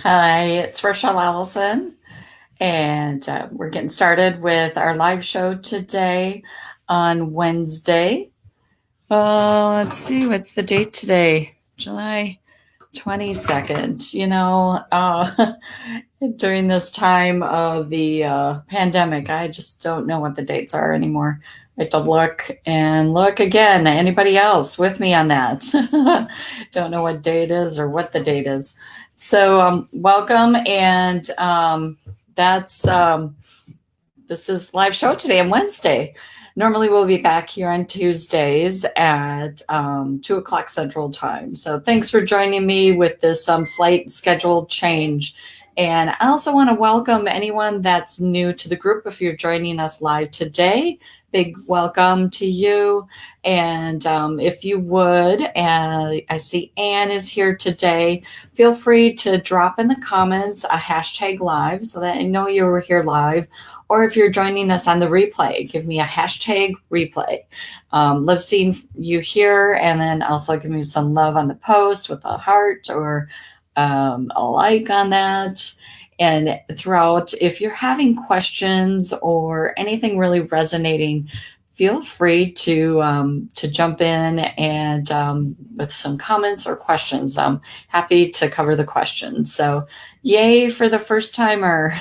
Hi, it's Rochelle Allison, and we're getting started with our live show today on Wednesday. Let's see, what's the date today? July 22nd. During this time of the pandemic, I just don't know what the dates are anymore. I have to look and look again. Anybody else with me on that? Don't know what day it is or what the date is. So, welcome, and that's this is live show today on Wednesday. Normally, we'll be back here on Tuesdays at 2 o'clock Central Time. So, thanks for joining me with this slight schedule change. And I also want to welcome anyone that's new to the group. If you're joining us live today, big welcome to you. And if you would, I see Anne is here today. Feel free to drop in the comments a hashtag live so that I know you were here live. Or if you're joining us on the replay, give me a hashtag replay. Love seeing you here, and then also give me some love on the post with a heart or a like on that. And throughout, if you're having questions or anything really resonating, feel free to jump in and with some comments or questions. I'm happy to cover the questions. So, yay for the first timer!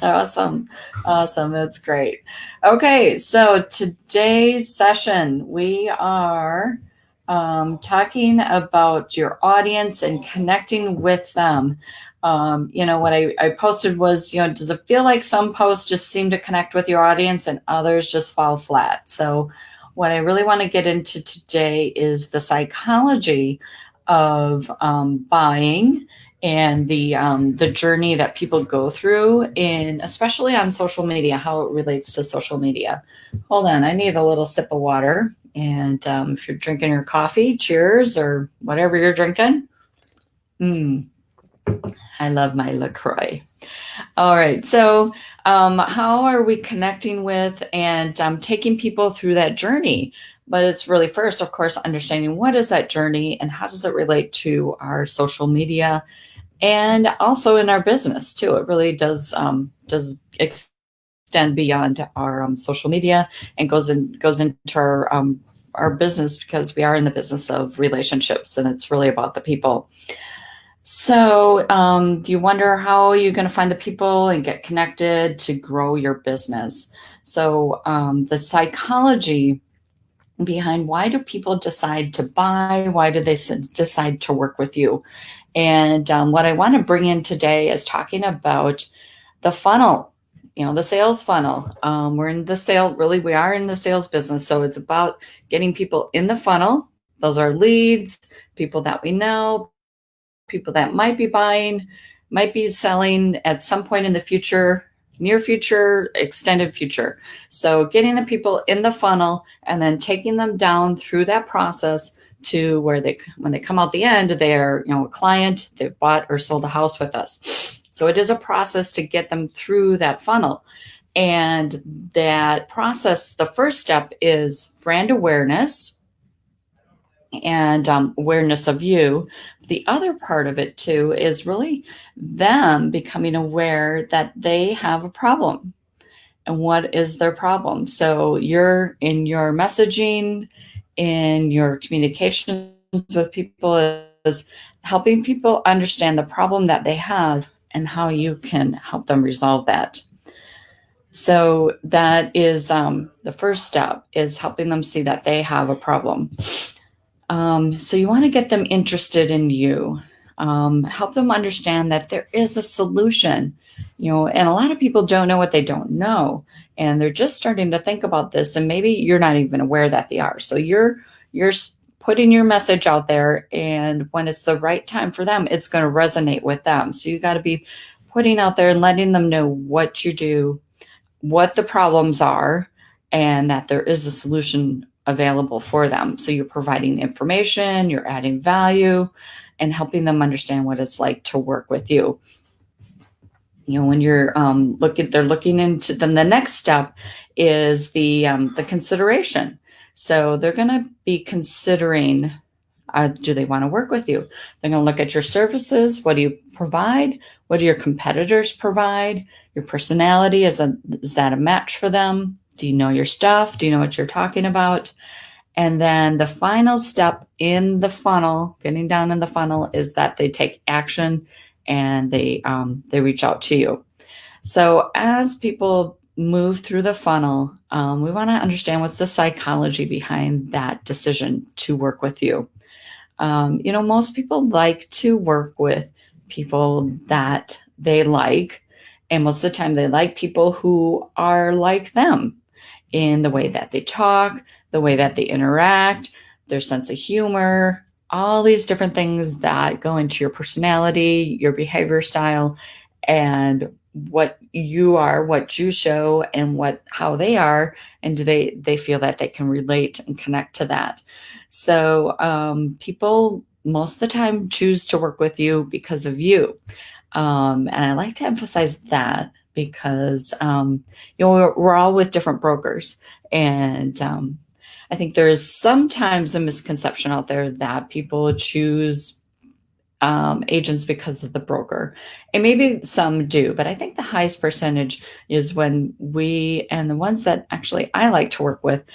Awesome, awesome. That's great. Okay, so today's session we are talking about your audience and connecting with them. What I posted was, does it feel like some posts just seem to connect with your audience and others just fall flat? So, what I really want to get into today is the psychology of buying and the journey that people go through, in especially on social media, how it relates to social media. Hold on, I need a little sip of water. And if you're drinking your coffee, cheers, or whatever you're drinking. I love my LaCroix. All right. So, how are we connecting with and taking people through that journey? But it's really first, of course, understanding what is that journey and how does it relate to our social media and also in our business too. It really does extend beyond our social media and goes into our business, because we are in the business of relationships and it's really about the people. So, do you wonder how you're going to find the people and get connected to grow your business? So, the psychology behind why do people decide to buy? Why do they decide to work with you? And what I want to bring in today is talking about the funnel, the sales funnel. We are in the sales business. So it's about getting people in the funnel. Those are leads, people that we know, people that might be buying, might be selling at some point in the future, near future, extended future. So getting the people in the funnel and then taking them down through that process to where when they come out the end, they're, a client, they've bought or sold a house with us. So it is a process to get them through that funnel. And that process, the first step is brand awareness and awareness of you. The other part of it too is really them becoming aware that they have a problem. And what is their problem? So you're in your messaging, in your communications with people, is helping people understand the problem that they have and how you can help them resolve that. So that is the first step, is helping them see that they have a problem. So you want to get them interested in you, help them understand that there is a solution, and a lot of people don't know what they don't know, and they're just starting to think about this, and maybe you're not even aware that they are. So you're putting your message out there, and when it's the right time for them, it's going to resonate with them. So you got to be putting out there and letting them know what you do, what the problems are, and that there is a solution available for them. So you're providing information, you're adding value, and helping them understand what it's like to work with you. When you're they're looking into, then the next step is the consideration. So they're going to be considering Do they want to work with you? They're going to look at your services. What do you provide? What do your competitors provide? Your personality, is that a match for them? Do you know your stuff? Do you know what you're talking about? And then the final step in the funnel, getting down in the funnel, is that they take action and they reach out to you. So as people move through the funnel, we want to understand what's the psychology behind that decision to work with you. Most people like to work with people that they like, and most of the time they like people who are like them in the way that they talk, the way that they interact, their sense of humor, all these different things that go into your personality, your behavior style, and what you are, what you show, and how they are, and do they feel that they can relate and connect to that. So people most of the time choose to work with you because of you. And I like to emphasize that because, we're all with different brokers. And I think there's sometimes a misconception out there that people choose agents because of the broker. And maybe some do, but I think the highest percentage is when and the ones that actually I like to work with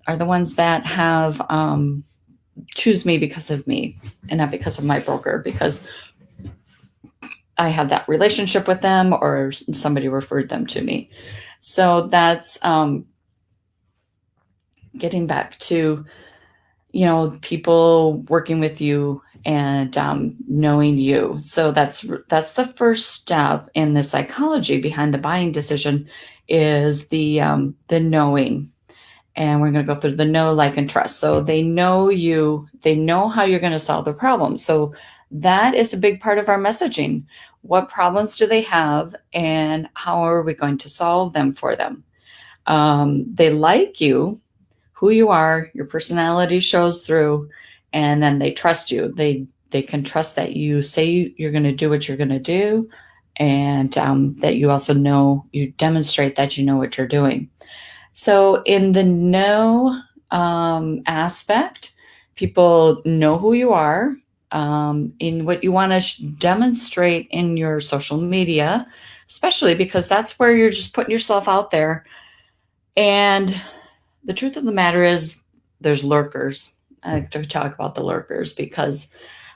are the ones that have choose me because of me and not because of my broker, because I have that relationship with them or somebody referred them to me. So that's getting back to, people working with you and knowing you. So that's the first step in the psychology behind the buying decision, is the knowing. And we're going to go through the know, like, and trust. So they know you, they know how you're going to solve the problem. So that is a big part of our messaging. What problems do they have, and how are we going to solve them for them? They like you, who you are, your personality shows through, and then they trust you. They can trust that you say you're going to do what you're going to do, and that you also know, you demonstrate that you know what you're doing. So in the know aspect, people know who you are, in what you want to demonstrate in your social media, especially because that's where you're just putting yourself out there. And the truth of the matter is, there's lurkers. I like to talk about the lurkers because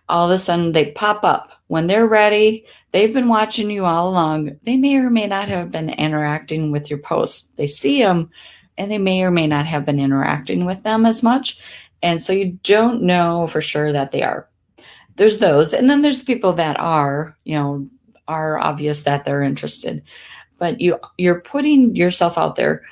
all of a sudden they pop up when they're ready. They've been watching you all along. They may or may not have been interacting with your posts. They see them, and they may or may not have been interacting with them as much. And so you don't know for sure that they are. There's those. And then there's people that are obvious that they're interested. But you're putting yourself out there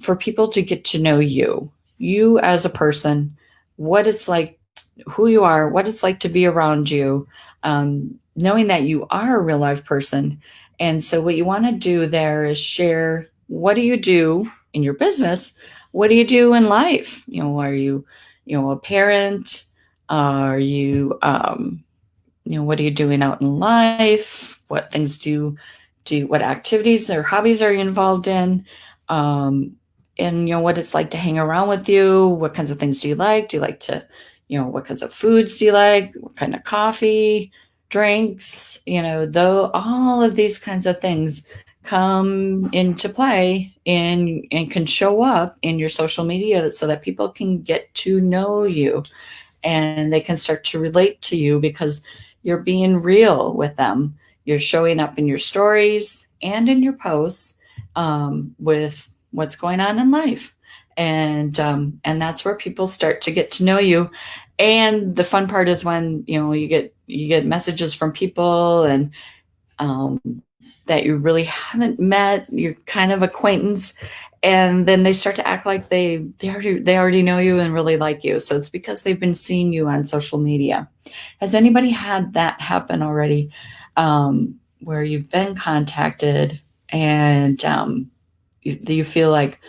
for people to get to know you as a person, what it's like, who you are, what it's like to be around you, knowing that you are a real life person. And so what you want to do there is share, what do you do in your business? What do you do in life? Are you, a parent? Are you, what are you doing out in life? What things what activities or hobbies are you involved in? And what it's like to hang around with you. What kinds of things do you like? Do you like to, what kinds of foods do you like? What kind of coffee, drinks, though all of these kinds of things come into play and can show up in your social media so that people can get to know you and they can start to relate to you because you're being real with them. You're showing up in your stories and in your posts with what's going on in life. And that's where people start to get to know you. And the fun part is when, you get messages from people and that you really haven't met, you're kind of acquaintance, and then they start to act like they already know you and really like you. So it's because they've been seeing you on social media. Has anybody had that happen already, where you've been contacted and you feel like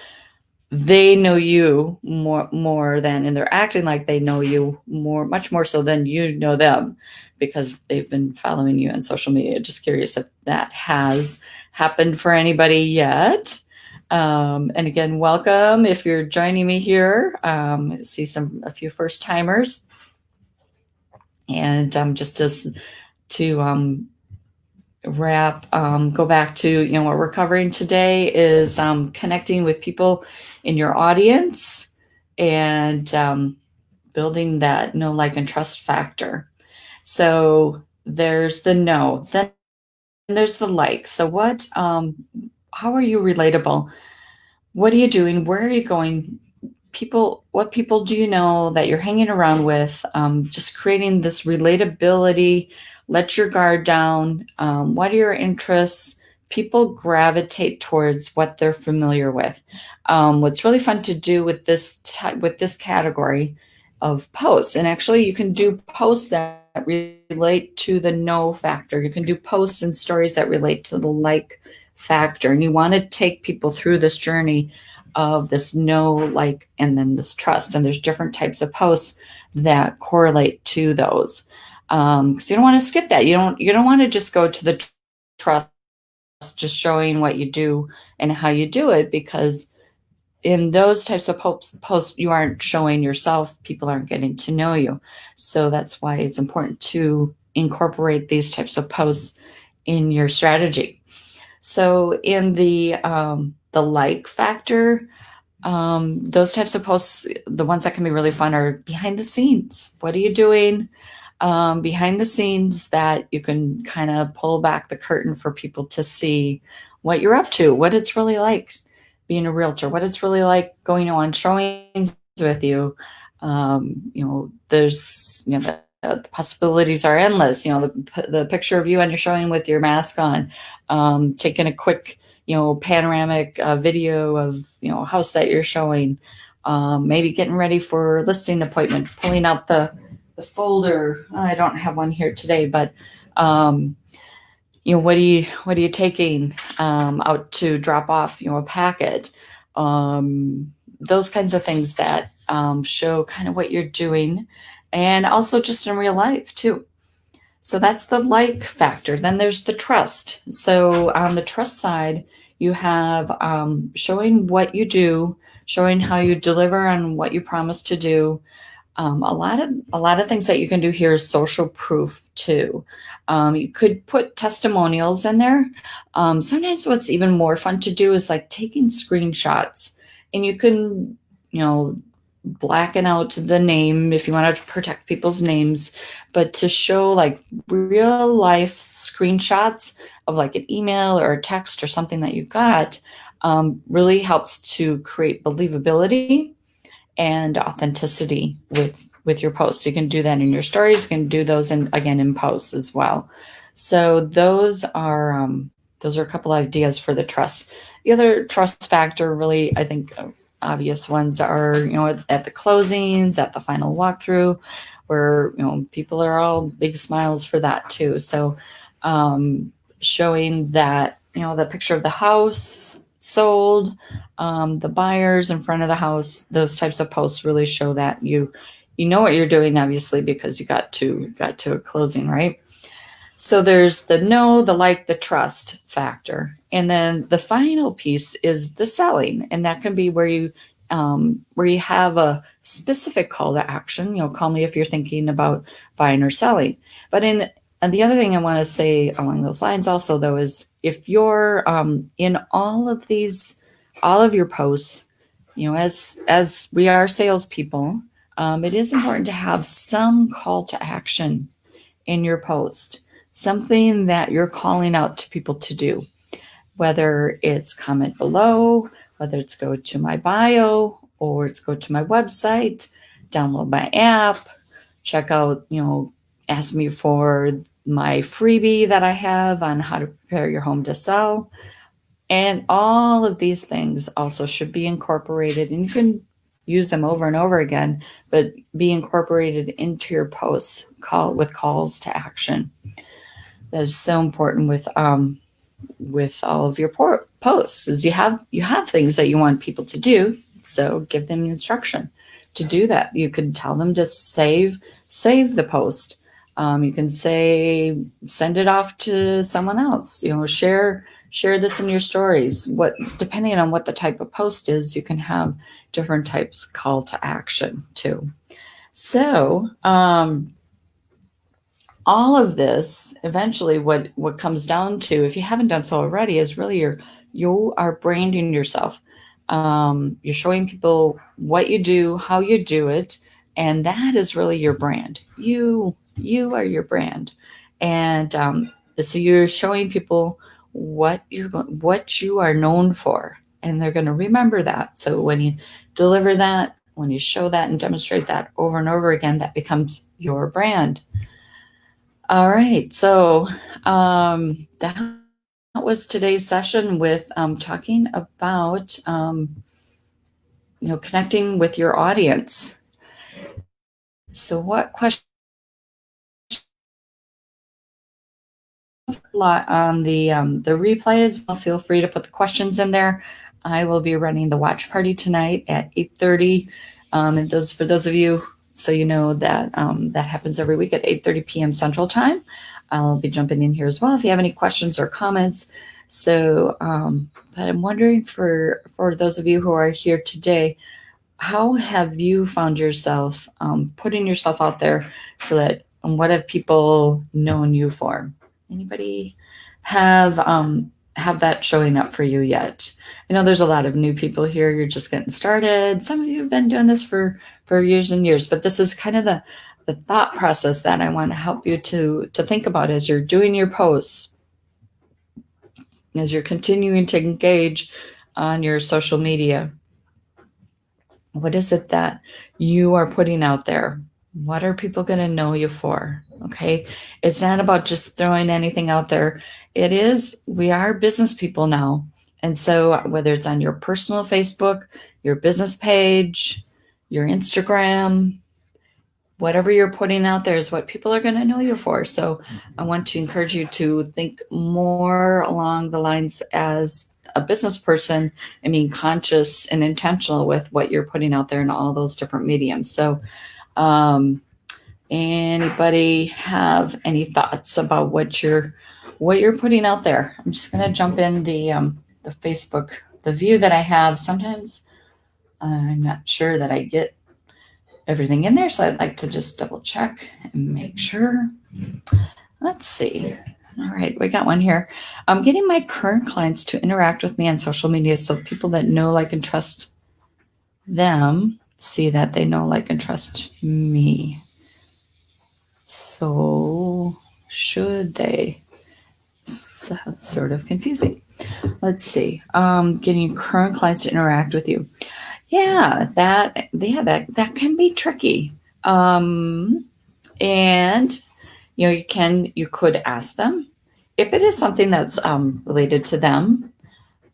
they know you more than, and they're acting like they know you much more so than you know them, because they've been following you on social media? Just curious if that has happened for anybody yet. And again, welcome if you're joining me here. I see a few first timers. And just as to go back to what we're covering today is connecting with people in your audience and building that know, like, and trust factor. So there's the know, then there's the like. So how are you relatable? What are you doing? Where are you going? What people do you know that you're hanging around with? Just creating this relatability. Let your guard down. What are your interests? People gravitate towards what they're familiar with. What's really fun to do with this category of posts, and actually you can do posts that relate to the know factor. You can do posts and stories that relate to the like factor, and you want to take people through this journey of this know, like, and then this trust. And there's different types of posts that correlate to those. Because you don't want to skip that. You don't want to just go to the trust, just showing what you do and how you do it, because in those types of posts, you aren't showing yourself. People aren't getting to know you. So that's why it's important to incorporate these types of posts in your strategy. So in the like factor, those types of posts, the ones that can be really fun are behind the scenes. What are you doing behind the scenes that you can kind of pull back the curtain for people to see what you're up to, what it's really like being a realtor, what it's really like going on showings with you. There's, the possibilities are endless. The picture of you on your showing with your mask on, taking a quick panoramic video of a house that you're showing, maybe getting ready for a listing appointment, pulling out the folder. I don't have one here today, but what are you taking out to drop off a packet, those kinds of things that show kind of what you're doing, and also just in real life too. So that's the like factor. Then there's the trust. So on the trust side, you have showing what you do, showing how you deliver on what you promise to do. A lot of things that you can do here is social proof too. You could put testimonials in there. Sometimes what's even more fun to do is like taking screenshots, and you can, blacken out the name if you want to protect people's names, but to show like real life screenshots of like an email or a text or something that you got, really helps to create believability and authenticity with your posts. You can do that in your stories. You can do those in posts as well. So those are a couple ideas for the trust. The other trust factor, really, I think, obvious ones are, at the closings, at the final walkthrough, where, people are all big smiles for that too. So showing that, the picture of the house sold, the buyers in front of the house, those types of posts really show that you know what you're doing, obviously, because you got to a closing, right? So there's the know, the like, the trust factor. And then the final piece is the selling. And that can be where you have a specific call to action. Call me if you're thinking about buying or selling. And the other thing I want to say along those lines also, though, is if you're in all of your posts, as we are salespeople, it is important to have some call to action in your post, something that you're calling out to people to do, whether it's comment below, whether it's go to my bio, or it's go to my website, download my app, check out, ask me for my freebie that I have on how to prepare your home to sell. And all of these things also should be incorporated, and you can use them over and over again, but be incorporated into your posts with calls to action. That is so important with all of your posts, is you have things that you want people to do, so give them instruction to do that. You can tell them to save the post. You can say send it off to someone else. Share this in your stories. Depending on what the type of post is, you can have different types call to action too. So all of this, eventually what comes down to, if you haven't done so already, is really you are branding yourself. You're showing people what you do, how you do it, and that is really your brand. You are your brand, and so you're showing people what you are known for, and they're going to remember that. So when you deliver that, when you show that and demonstrate that over and over again, that becomes your brand. All right, so that was today's session with talking about connecting with your audience. So what question on the replays? Well, feel free to put the questions in there. I will be running the watch party tonight at 8:30. And for those of you, so you know that that happens every week at 8:30 p.m. Central Time. I'll be jumping in here as well if you have any questions or comments. So, but I'm wondering for those of you who are here today, how have you found yourself putting yourself out there so that what have people known you for? Anybody have that showing up for you yet? I know there's a lot of new people here. You're just getting started. Some of you have been doing this for years and years, but this is kind of the thought process that I want to help you to think about as you're doing your posts, as you're continuing to engage on your social media. What is it that you are putting out there? What are people going to know you for? Okay. It's not about just throwing anything out there. We are business people now. And so whether it's on your personal Facebook, your business page, your Instagram, whatever you're putting out there is what people are going to know you for. So I want to encourage you to think more along the lines as a business person and being conscious and intentional with what you're putting out there in all those different mediums. So anybody have any thoughts about what you're putting out there? I'm just going to jump in the Facebook, the view that I have. Sometimes I'm not sure that I get everything in there, so I'd like to just double check and make sure. Let's see. All right, we got one here. I'm getting my current clients to interact with me on social media, so people that know, like, and trust them see that they know, like, and trust me. So should they? Sort of confusing. Let's see. Getting current clients to interact with you. Yeah, that can be tricky. And you could ask them if it is something that's related to them.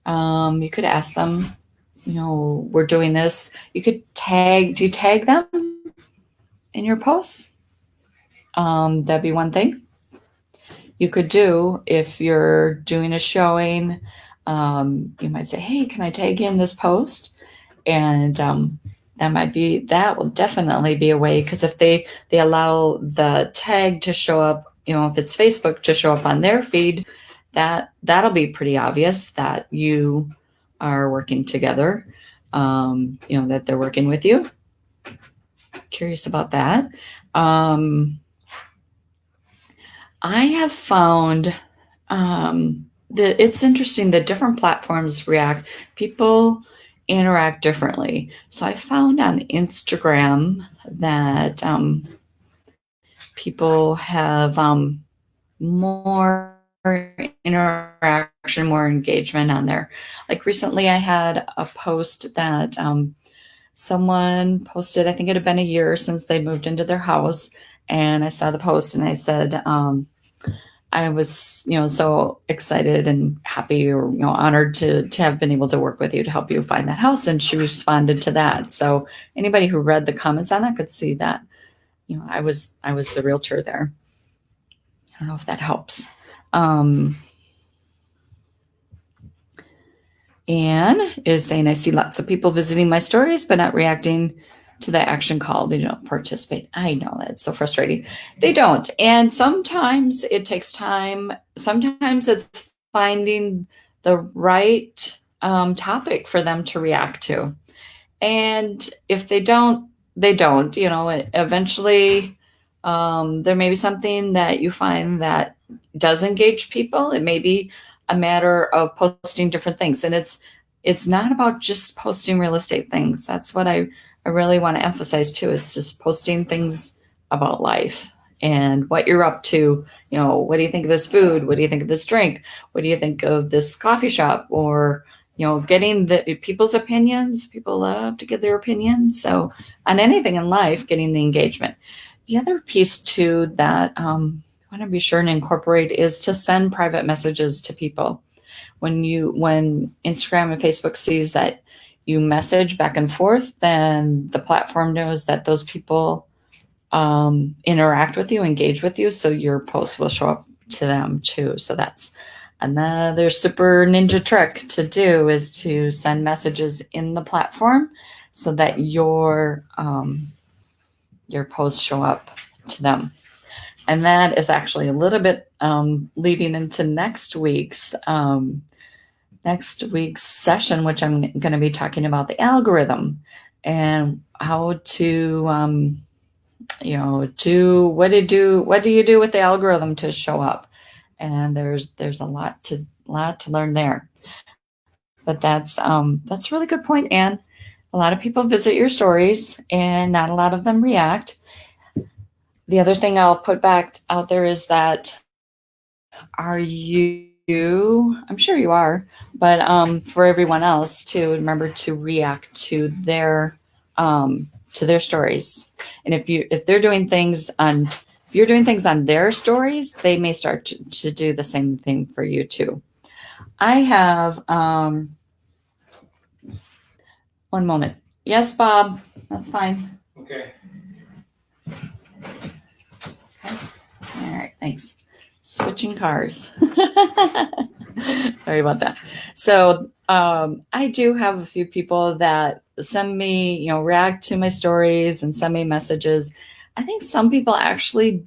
You could ask them, we're doing this. You could do you tag them in your posts? That'd be one thing you could do. If you're doing a showing, you might say, hey, can I tag in this post? And that will definitely be a way, because if they allow the tag to show up, if it's Facebook, to show up on their feed, that'll be pretty obvious that you are working together, that they're working with you. Curious about that. I have found that it's interesting that different platforms react. People interact differently. So I found on Instagram that people have more interaction, more engagement on there. Like recently I had a post that someone posted, I think it had been a year since they moved into their house, and I saw the post and I said, I was, so excited and happy, or, honored to have been able to work with you to help you find that house. And she responded to that. So anybody who read the comments on that could see that, I was the realtor there. I don't know if that helps. Anne is saying, I see lots of people visiting my stories, but not reacting to the action call. They don't participate. I know that's so frustrating. They don't. And sometimes it takes time. Sometimes it's finding the right topic for them to react to. And if they don't, they don't. Eventually There may be something that you find that does engage people. It may be a matter of posting different things. And it's not about just posting real estate things. That's what I really want to emphasize too, is just posting things about life and what you're up to. What do you think of this food? What do you think of this drink? What do you think of this coffee shop? Or, getting the people's opinions. People love to get their opinions. So on anything in life, getting the engagement. The other piece too that I want to be sure and incorporate is to send private messages to people. When Instagram and Facebook sees that you message back and forth, then the platform knows that those people interact with you, engage with you, so your post will show up to them too. So that's another super ninja trick to do, is to send messages in the platform so that your posts show up to them. And that is actually a little bit leading into next week's session, which I'm going to be talking about the algorithm and how to what do you do with the algorithm to show up. And there's a lot to learn there. But that's a really good point, Anne. A lot of people visit your stories and not a lot of them react. The other thing I'll put back out there is that, are you, I'm sure you are, but for everyone else too, remember to react to their stories. And if you're doing things on their stories, they may start to do the same thing for you too. I have one moment. Yes, Bob, that's fine. Okay. All right, thanks. Switching cars. Sorry about that. So I do have a few people that send me, react to my stories and send me messages. I think some people actually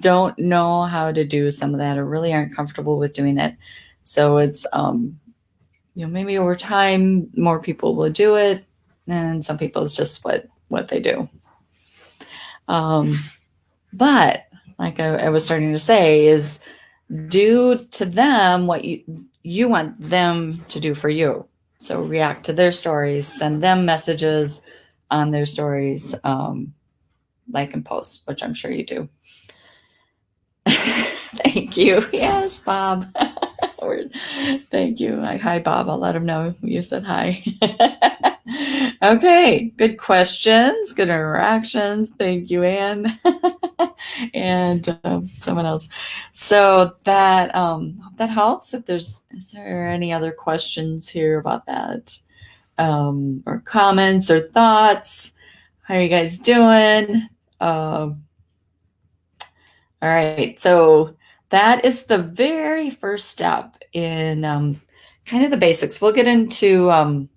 don't know how to do some of that or really aren't comfortable with doing it. So it's, maybe over time, more people will do it. And some people, it's just what they do. But like I was starting to say, is do to them what you want them to do for you. So react to their stories, send them messages on their stories, like and post, which I'm sure you do. Thank you. Yes, Bob. Thank you. Hi, Bob. I'll let him know you said hi. Okay, good questions, good interactions. Thank you, Anne. And someone else. So that helps. Is there any other questions here about that, or comments or thoughts? How are you guys doing? All right, so that is the very first step in kind of the basics. We'll get into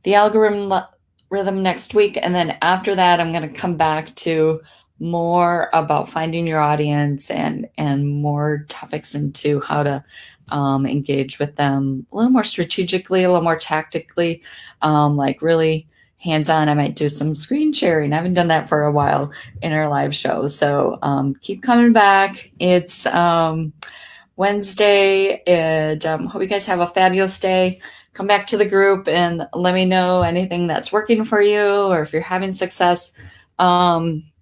the algorithm next week, and then after that, I'm going to come back to more about finding your audience and more topics into how to engage with them a little more strategically, a little more tactically, like really hands-on. I might do some screen sharing. I haven't done that for a while in our live show. So keep coming back. It's Wednesday, and hope you guys have a fabulous day. Come back to the group and let me know anything that's working for you, or if you're having success.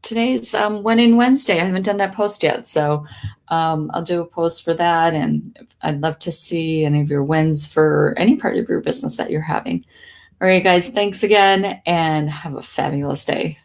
Today's Winning Wednesday. I haven't done that post yet, so I'll do a post for that, and I'd love to see any of your wins for any part of your business that you're having. All right, guys, thanks again, and have a fabulous day.